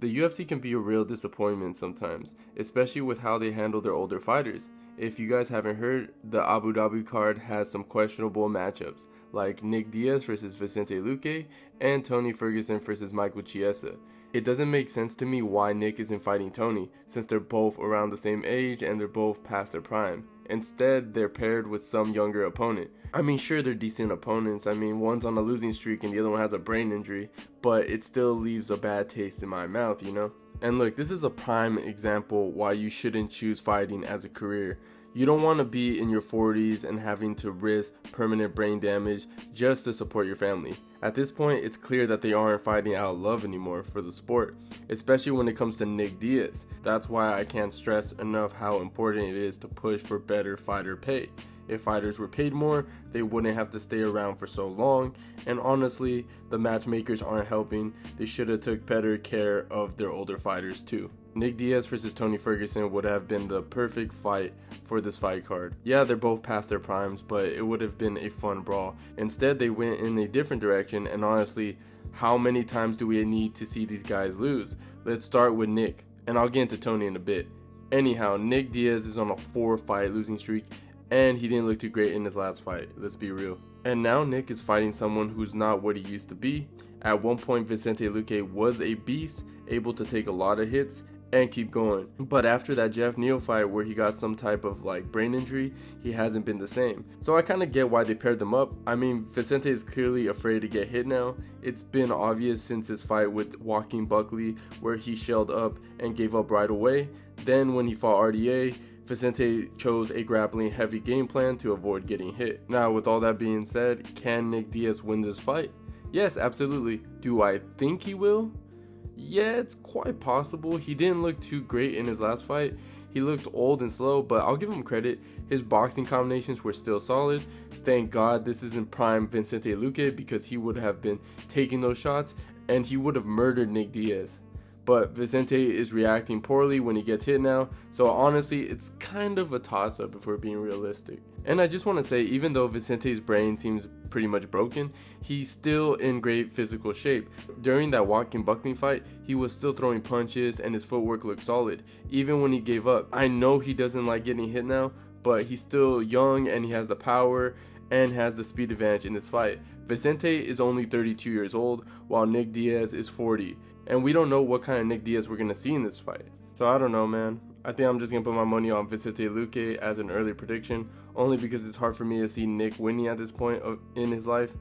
The UFC can be a real disappointment sometimes, especially with how they handle their older fighters. If you guys haven't heard, the Abu Dhabi card has some questionable matchups, like Nick Diaz versus Vicente Luque and Tony Ferguson versus Michael Chiesa. It doesn't make sense to me why Nick isn't fighting Tony, since they're both around the same age and they're both past their prime. Instead, they're paired with some younger opponent. I mean, sure, they're decent opponents. I mean, one's on a losing streak and the other one has a brain injury, but it still leaves a bad taste in my mouth, you know? And look, this is a prime example why you shouldn't choose fighting as a career. You don't want to be in your 40s and having to risk permanent brain damage just to support your family. At this point, it's clear that they aren't fighting out of love anymore for the sport, especially when it comes to Nick Diaz. That's why I can't stress enough how important it is to push for better fighter pay. If fighters were paid more, they wouldn't have to stay around for so long, and honestly, the matchmakers aren't helping. They should have took better care of their older fighters too. Nick Diaz versus Tony Ferguson would have been the perfect fight for this fight card. Yeah, they're both past their primes, but it would have been a fun brawl. Instead, they went in a different direction, and honestly, how many times do we need to see these guys lose? Let's start with Nick, and I'll get into Tony in a bit. Anyhow, Nick Diaz is on a 4-fight losing streak, and he didn't look too great in his last fight, let's be real. And now Nick is fighting someone who's not what he used to be. At one point, Vicente Luque was a beast, able to take a lot of hits and keep going. But after that Jeff Neal fight where he got some type of brain injury, he hasn't been the same. So I kind of get why they paired them up. I mean, Vicente is clearly afraid to get hit now. It's been obvious since his fight with Joaquin Buckley where he shelled up and gave up right away. Then when he fought RDA, Vicente chose a grappling heavy game plan to avoid getting hit. Now with all that being said, can Nick Diaz win this fight? Yes, absolutely. Do I think he will? Yeah, it's quite possible. He didn't look too great in his last fight. He looked old and slow, but I'll give him credit. His boxing combinations were still solid. Thank God this isn't prime Vicente Luque because he would have been taking those shots and he would have murdered Nick Diaz. But Vicente is reacting poorly when he gets hit now, so honestly, it's kind of a toss-up if we're being realistic. And I just want to say, even though Vicente's brain seems pretty much broken, he's still in great physical shape. During that Joaquin Buckley fight, he was still throwing punches and his footwork looked solid, even when he gave up. I know he doesn't like getting hit now, but he's still young and he has the power and has the speed advantage in this fight. Vicente is only 32 years old, while Nick Diaz is 40. And we don't know what kind of Nick Diaz we're going to see in this fight. So I don't know, man. I think I'm just going to put my money on Vicente Luque as an early prediction, only because it's hard for me to see Nick winning at this point in his life.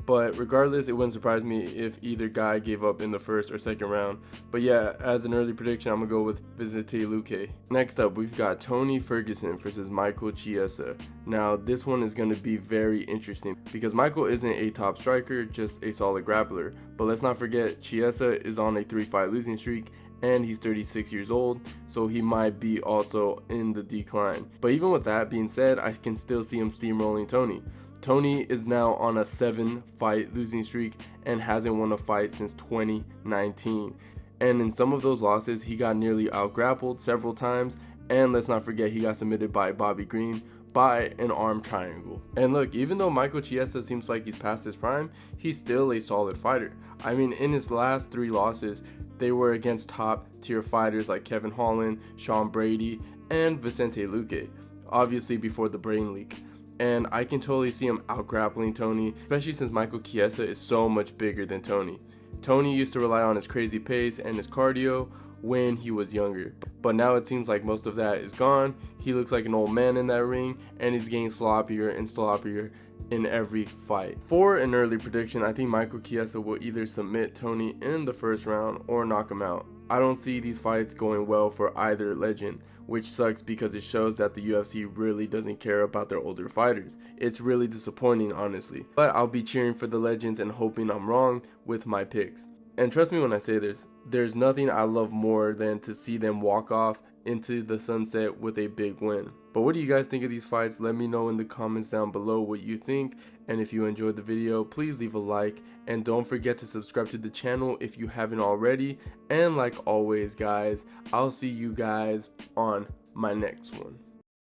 But regardless, it wouldn't surprise me if either guy gave up in the first or second round. But yeah, as an early prediction, I'm going to go with Vicente Luque. Next up, we've got Tony Ferguson versus Michael Chiesa. Now, this one is going to be very interesting because Michael isn't a top striker, just a solid grappler. But let's not forget, Chiesa is on a 3-fight losing streak and he's 36 years old, so he might be also in the decline. But even with that being said, I can still see him steamrolling Tony. Tony is now on a 7-fight losing streak and hasn't won a fight since 2019. And in some of those losses, he got nearly out-grappled several times. And let's not forget, he got submitted by Bobby Green by an arm triangle. And look, even though Michael Chiesa seems like he's past his prime, he's still a solid fighter. I mean, in his last 3 losses, they were against top-tier fighters like Kevin Holland, Sean Brady, and Vicente Luque, obviously before the brain leak. And I can totally see him out-grappling Tony, especially since Michael Chiesa is so much bigger than Tony. Tony used to rely on his crazy pace and his cardio when he was younger, but now it seems like most of that is gone. He looks like an old man in that ring, and he's getting sloppier and sloppier in every fight. For an early prediction, I think Michael Chiesa will either submit Tony in the first round or knock him out. I don't see these fights going well for either legend, which sucks because it shows that the UFC really doesn't care about their older fighters. It's really disappointing, honestly. But I'll be cheering for the legends and hoping I'm wrong with my picks. And trust me when I say this, there's nothing I love more than to see them walk off into the sunset with a big win. But what do you guys think of these fights? Let me know in the comments down below what you think. And if you enjoyed the video, please leave a like. And don't forget to subscribe to the channel if you haven't already. And like always, guys, I'll see you guys on my next one.